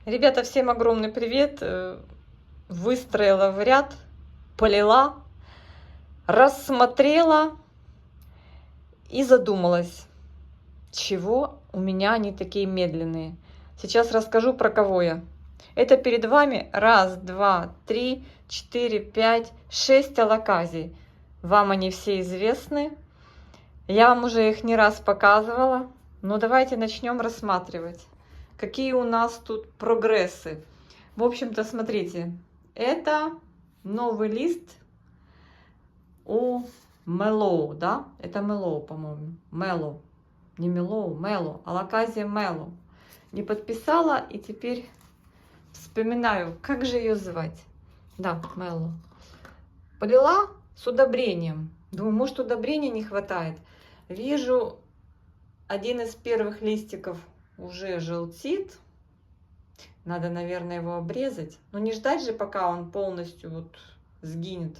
Ребята, всем огромный привет. Выстроила в ряд, полила, рассмотрела и задумалась, чего у меня они такие медленные. Сейчас расскажу, про кого я. Это перед вами 1, 2, 3, 4, 5, 6 алаказий. Вам они все известны. Я вам уже их не раз показывала. Но давайте начнем рассматривать, какие у нас тут прогрессы. В общем-то, смотрите, это новый лист у Mellow, да? Это Mellow, по-моему. Mellow. Не Mellow, Mellow. Алаказия Mellow. Не подписала и теперь вспоминаю, как же ее звать. Да, Mellow. Полила с удобрением. Думаю, может, удобрения не хватает. Вижу, один из первых листиков уже желтит. Надо, наверное, его обрезать. Но не ждать же, пока он полностью вот сгинет.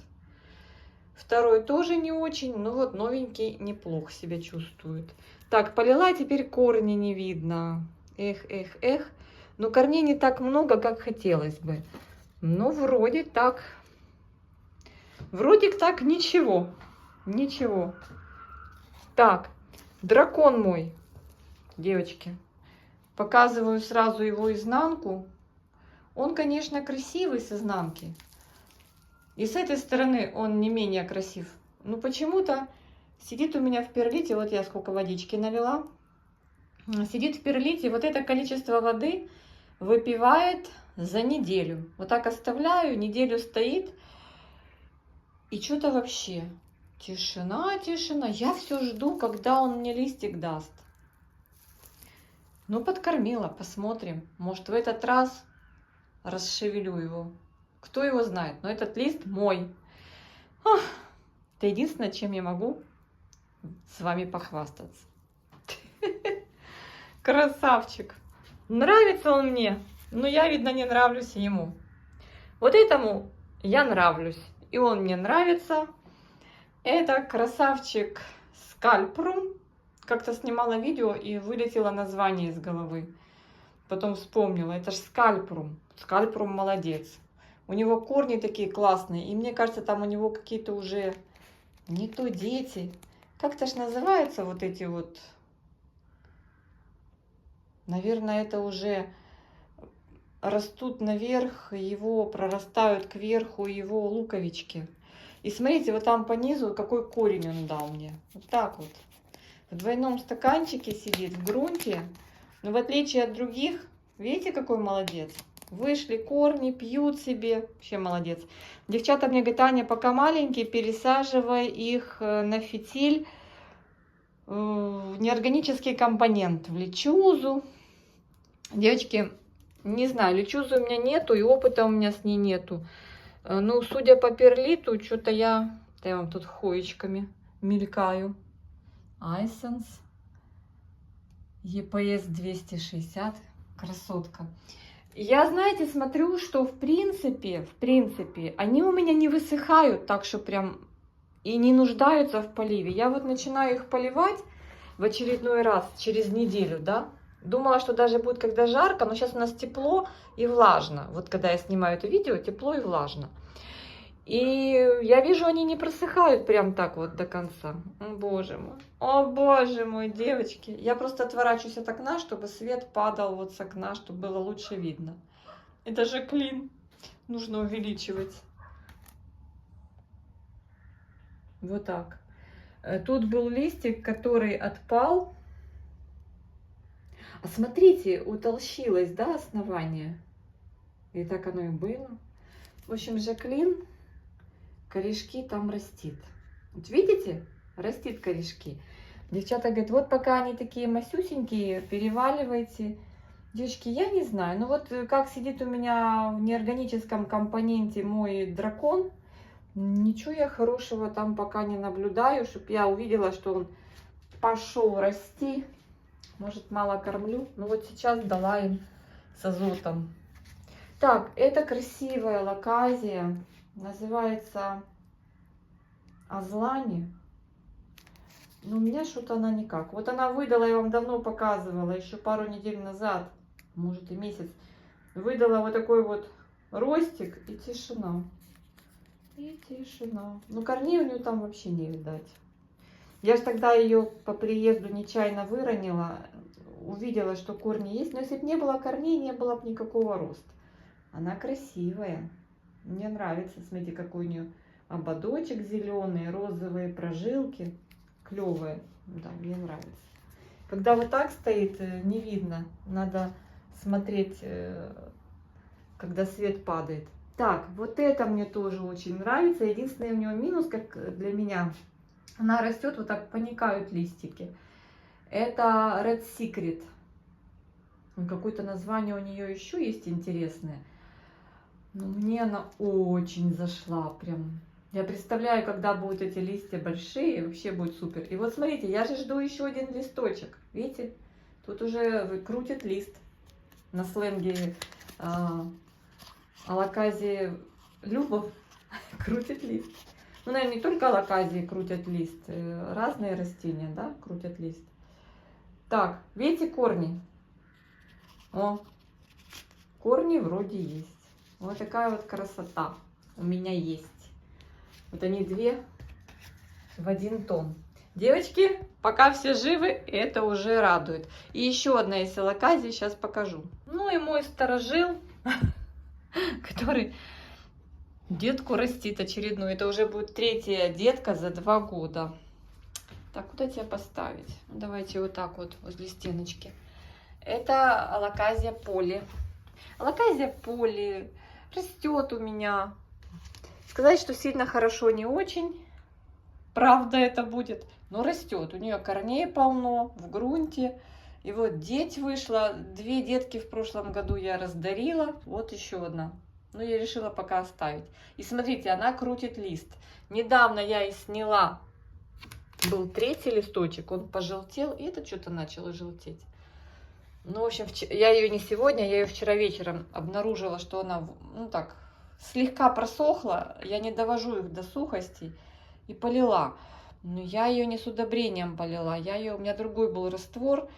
Второй тоже не очень, но вот новенький неплохо себя чувствует. Так, полила, теперь корни не видно. Эх, эх, эх. Но корней не так много, как хотелось бы. Но вроде так ничего. Ничего. Так, дракон мой, девочки. Показываю сразу его изнанку. Он, конечно, красивый с изнанки. И с этой стороны он не менее красив. Но почему-то сидит у меня в перлите. Вот я сколько водички налила. Сидит в перлите. Вот это количество воды выпивает за неделю. Вот так оставляю. Неделю стоит. И что-то вообще тишина, тишина. Я все жду, когда он мне листик даст. Ну, подкормила, посмотрим. Может, в этот раз расшевелю его. Кто его знает, но этот лист мой. Это единственное, чем я могу с вами похвастаться. Красавчик. Нравится он мне, но я, видно, не нравлюсь ему. Вот этому я нравлюсь, и он мне нравится. Это красавчик Скальпрум. Как-то снимала видео и вылетело название из головы. Потом вспомнила, это же Скальпрум. Скальпрум молодец. У него корни такие классные. И мне кажется, там у него какие-то уже не то дети. Как-то ж называются вот эти вот. Наверное, это уже растут наверх, его прорастают кверху его луковички. И смотрите, вот там по низу какой корень он дал мне. Вот так вот. В двойном стаканчике сидит, в грунте. Но в отличие от других, видите, какой молодец. Вышли корни, пьют себе. Вообще молодец. Девчата мне говорят, Аня, пока маленькие, пересаживай их на фитиль, в неорганический компонент, в лечузу. Девочки, не знаю, лечузы у меня нету, и опыта у меня с ней нету. Ну, судя по перлиту, что-то я вам тут хоечками мелькаю. Айсенс. EPS 260. Красотка. Я, знаете, смотрю, что в принципе, они у меня не высыхают так, что прям и не нуждаются в поливе. Я вот начинаю их поливать в очередной раз через неделю, да. Думала, что даже будет когда жарко, но сейчас у нас тепло и влажно. Вот когда я снимаю это видео, тепло и влажно. И я вижу, они не просыхают прям так вот до конца. О боже мой, девочки. Я просто отворачиваюсь от окна, чтобы свет падал вот с окна, чтобы было лучше видно. Это же клин. Нужно увеличивать. Вот так. Тут был листик, который отпал. А смотрите, утолщилось, да, основание? И так оно и было. В общем, Жаклин корешки там растит. Вот видите? Растит корешки. Девчата говорят, вот пока они такие масюсенькие, переваливайте. Девочки, я не знаю. Ну вот как сидит у меня в неорганическом компоненте мой дракон, ничего я хорошего там пока не наблюдаю, чтобы я увидела, что он пошел расти. Может, мало кормлю. Ну вот сейчас дала им с азотом. Так, это красивая лаказия. Называется Азлани. Но у меня что-то она никак. Вот она выдала, я вам давно показывала, еще пару недель назад, может и месяц. выдала вот такой вот ростик и тишина. И тишина. Ну, корней у нее там вообще не видать. Я же тогда ее по приезду нечаянно выронила. Увидела, что корни есть. Но если бы не было корней, не было бы никакого роста. Она красивая. Мне нравится. Смотрите, какой у нее ободочек зеленый, розовые прожилки. Клевые. Да, мне нравится. Когда вот так стоит, не видно. Надо смотреть, когда свет падает. Так, вот это мне тоже очень нравится. Единственный у него минус, как для меня, она растет, вот так поникают листики. Это Red Secret. Какое-то название у нее еще есть интересное. Но мне она очень зашла прям. Я представляю, когда будут эти листья большие, вообще будет супер. И вот смотрите, я же жду еще один листочек. Видите? Тут уже крутит лист. На сленге алаказии Любов крутит лист. Ну, наверное, не только алаказии крутят лист. Разные растения, да, крутят лист. Так, видите корни? О, корни вроде есть. Вот такая вот красота у меня есть. Вот они две в один тон. Девочки, пока все живы, это уже радует. И еще одна из алаказий, сейчас покажу. Ну и мой старожил, который детку растит очередную. Это уже будет третья детка за 2 года. Так, куда тебя поставить? Давайте вот так вот возле стеночки. Это алаказия поли. Алаказия поли растет у меня. Сказать, что сильно хорошо, не очень. Правда это будет. Но растет. У нее корней полно в грунте. И вот деть вышла. 2 детки в прошлом году я раздарила. Вот еще одна. Но я решила пока оставить. И смотрите, она крутит лист. Недавно я и сняла. Был 3-й листочек. Он пожелтел. И это что-то начало желтеть. Ну, в общем, я ее не сегодня, я ее вчера вечером обнаружила, что она, ну так, слегка просохла. Я не довожу их до сухости и полила. Но я ее не с удобрением полила. У меня другой был раствор,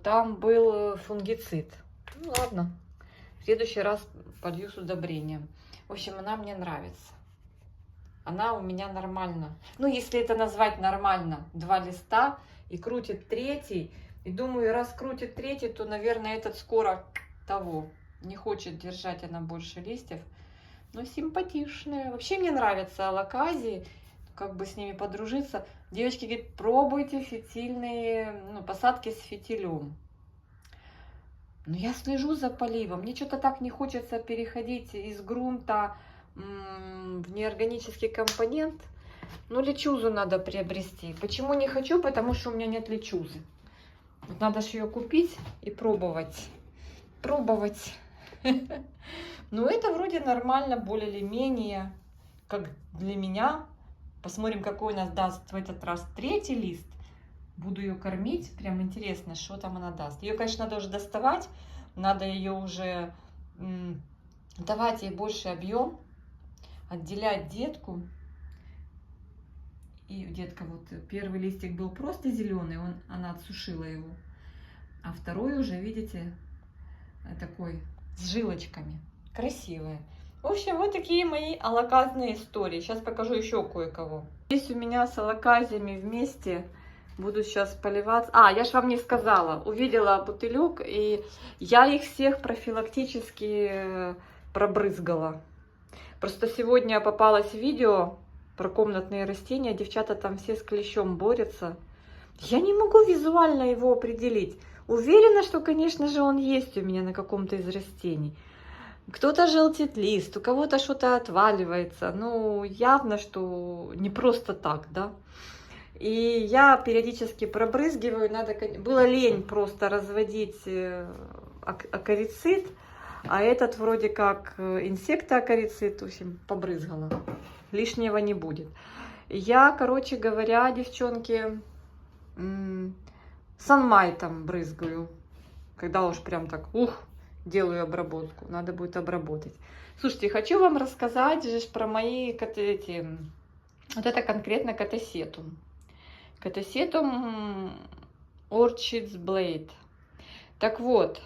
там был фунгицид. Ну, ладно, в следующий раз полью с удобрением. В общем, она мне нравится. Она у меня нормально. Ну, если это назвать нормально, 2 листа и крутит 3-й. И думаю, раз крутит 3-й, то, наверное, этот скоро того. Не хочет держать она больше листьев. Но симпатичная. Вообще мне нравятся алаказии. Как бы с ними подружиться. Девочки говорят, пробуйте фитильные, ну, посадки с фитилем. Но я слежу за поливом. Мне что-то так не хочется переходить из грунта в неорганический компонент. Ну, лечузу надо приобрести. Почему не хочу? Потому что у меня нет лечузы. Вот надо же ее купить и пробовать. Пробовать. Ну, это вроде нормально, более или менее, как для меня. Посмотрим, какой у нас даст в этот раз 3-й лист. Буду ее кормить. Прям интересно, что там она даст. Ее, конечно, надо уже доставать. Надо ее уже давать ей больше объем. Отделять детку. И детка, вот 1-й листик был просто зеленый, она отсушила его. А 2-й уже, видите, такой с жилочками. Красивая. В общем, вот такие мои алаказные истории. Сейчас покажу еще кое-кого. Здесь у меня с алаказиями вместе. Буду сейчас поливаться. А, я же вам не сказала. Увидела бутылек, и я их всех профилактически пробрызгала. Просто сегодня попалось видео про комнатные растения. Девчата там все с клещом борются. Я не могу визуально его определить. Уверена, что, конечно же, он есть у меня на каком-то из растений. Кто-то желтит лист, у кого-то что-то отваливается. Ну, явно, что не просто так, да. И я периодически пробрызгиваю. Было лень просто разводить акарицид. А этот вроде как инсектоакарицид, в общем, побрызгала. Лишнего не будет. Я, короче говоря, девчонки, санмайтом брызгаю. Когда уж прям так, делаю обработку. Надо будет обработать. Слушайте, хочу вам рассказать же про мои вот это конкретно катасетум. Катасетум Orchids Blade. Так вот,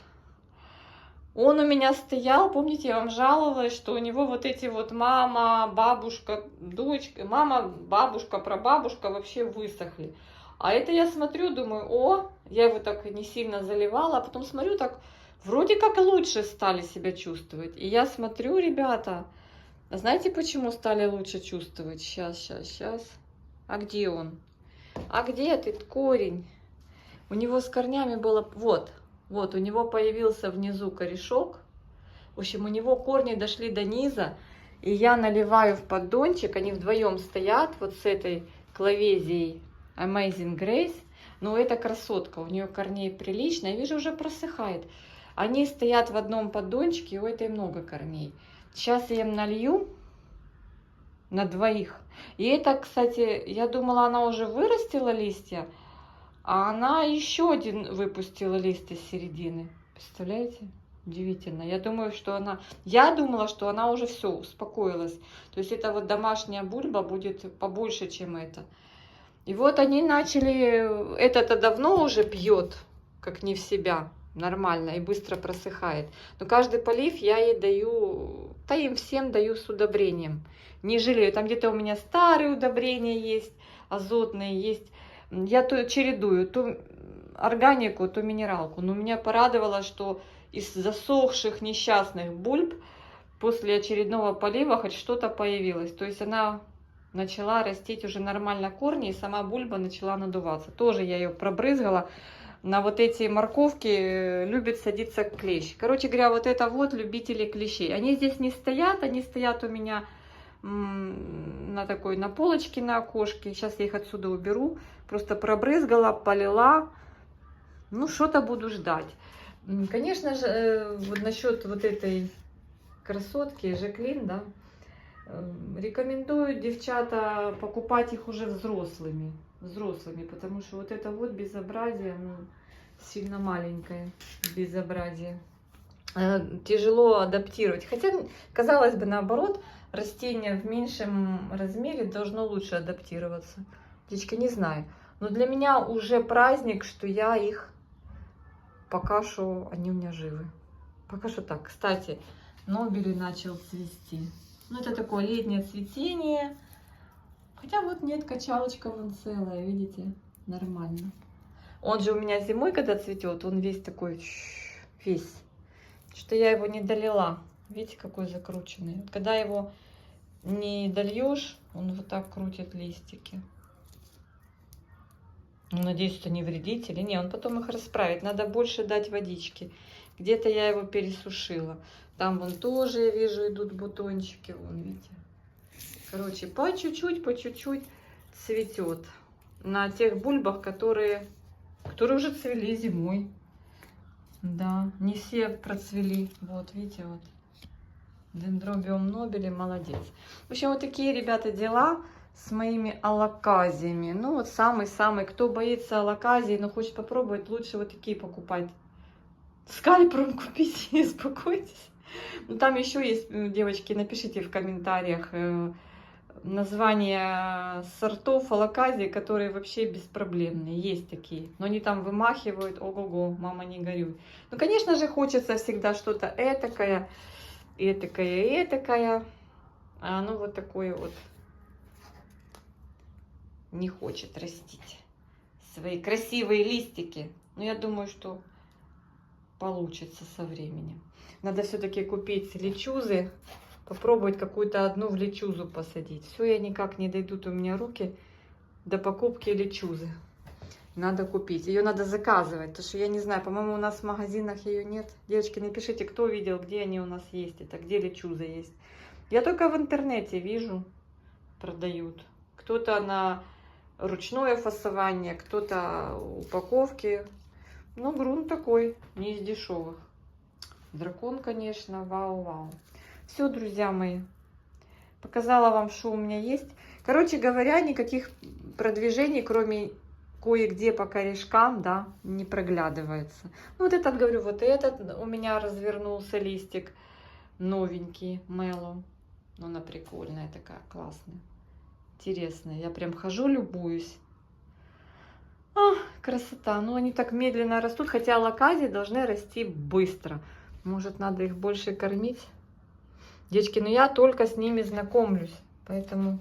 Он у меня стоял, помните, я вам жаловалась, что у него вот эти вот мама, бабушка, дочка, мама, бабушка, прабабушка вообще высохли. А это я смотрю, думаю, о, я его так не сильно заливала, а потом смотрю, так вроде как лучше стали себя чувствовать. И я смотрю, ребята, знаете, почему стали лучше чувствовать? Сейчас. А где он? А где этот корень? У него с корнями было... Вот, у него появился внизу корешок. В общем, у него корни дошли до низа. И я наливаю в поддончик. Они вдвоем стоят вот с этой кловезией Amazing Grace. Но эта красотка, у нее корней прилично. Я вижу, уже просыхает. Они стоят в одном поддончике, и у этой много корней. Сейчас я им налью на двоих. И это, кстати, я думала, она уже вырастила листья. А она еще один выпустила лист из середины. Представляете? Удивительно. Я думала, что она уже все, успокоилась. То есть это вот домашняя бульба будет побольше, чем это. И вот они начали... Это-то давно уже пьет, как не в себя. Нормально и быстро просыхает. Но каждый полив я ей даю... Да им всем даю с удобрением. Не жалею. Там где-то у меня старые удобрения есть, азотные есть. Я то чередую, то органику, то минералку. Но меня порадовало, что из засохших несчастных бульб после очередного полива хоть что-то появилось. То есть она начала растить уже нормально корни, и сама бульба начала надуваться. Тоже я ее пробрызгала. На вот эти морковки любит садиться клещ. Короче говоря, вот это вот любители клещей. Они здесь не стоят, они стоят у меня на полочке на окошке. Сейчас я их отсюда уберу. Просто пробрызгала, полила. Ну, что-то буду ждать. Конечно же, вот насчет вот этой красотки, Жаклин, да, рекомендую, девчата, покупать их уже взрослыми, потому что вот это вот безобразие, ну, сильно маленькое безобразие. Тяжело адаптировать. Хотя, казалось бы, наоборот, растение в меньшем размере должно лучше адаптироваться. Птичка, не знаю. Но для меня уже праздник, что я их пока что, они у меня живы. Пока что так. Кстати, Нобели начал цвести. Ну, это такое летнее цветение. Хотя вот нет, качалочка вон целая, видите? Нормально. Он же у меня зимой, когда цветет, он весь такой, весь. Что я его не долила. Видите, какой закрученный. Когда его не дольешь, он вот так крутит листики. Ну, надеюсь, это не вредители. Не, он потом их расправит. Надо больше дать водички. Где-то я его пересушила. Там вон тоже, я вижу, идут бутончики. Вон, видите. Короче, по чуть-чуть цветет. На тех бульбах, которые уже цвели зимой. Да, не все процвели. Вот, видите, вот. Дендробиум нобели, молодец. В общем, вот такие, ребята, дела с моими алаказиями. Ну, вот самый-самый, кто боится алаказии, но хочет попробовать, лучше вот такие покупать. Скальпром купите, не успокойтесь. Ну, там еще есть, девочки, напишите в комментариях названия сортов алаказии, которые вообще беспроблемные. Есть такие. Но они там вымахивают, ого-го, мама, не горюй. Ну, конечно же, хочется всегда что-то этакое, этакое. А оно вот такое вот не хочет растить свои красивые листики. Но я думаю, что получится со временем. Надо все-таки купить лечузы, попробовать какую-то одну в лечузу посадить. Все, я никак не дойдут у меня руки до покупки лечузы. Надо купить. Ее надо заказывать, потому что я не знаю, по-моему, у нас в магазинах ее нет. Девочки, напишите, кто видел, где они у нас есть, это где лечуза есть. Я только в интернете вижу, продают. Кто-то на ручное фасование, кто-то упаковки. Ну, грунт такой, не из дешевых. Дракон, конечно, вау-вау. Все, друзья мои, показала вам, что у меня есть. Короче говоря, никаких продвижений, кроме кое-где по корешкам, да, не проглядывается. Ну, вот этот, говорю, вот этот у меня развернулся листик новенький, Мело. Ну, она прикольная такая, классная, интересная. Я прям хожу, любуюсь. Красота. Ну, они так медленно растут, хотя алаказии должны расти быстро. Может, надо их больше кормить? Девочки, ну я только с ними знакомлюсь, поэтому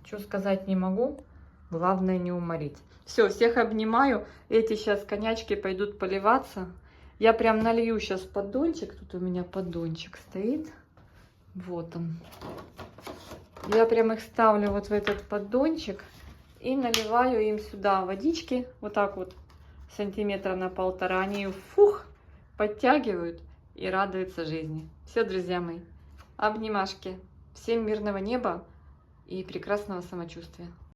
что сказать не могу. Главное не уморить. Все, всех обнимаю. Эти сейчас конячки пойдут поливаться. Я прям налью сейчас поддончик. Тут у меня поддончик стоит. Вот он. Я прям их ставлю вот в этот поддончик и наливаю им сюда водички. Вот так вот, сантиметра на 1,5. Они фух, подтягивают и радуются жизни. Все, друзья мои, обнимашки. Всем мирного неба и прекрасного самочувствия.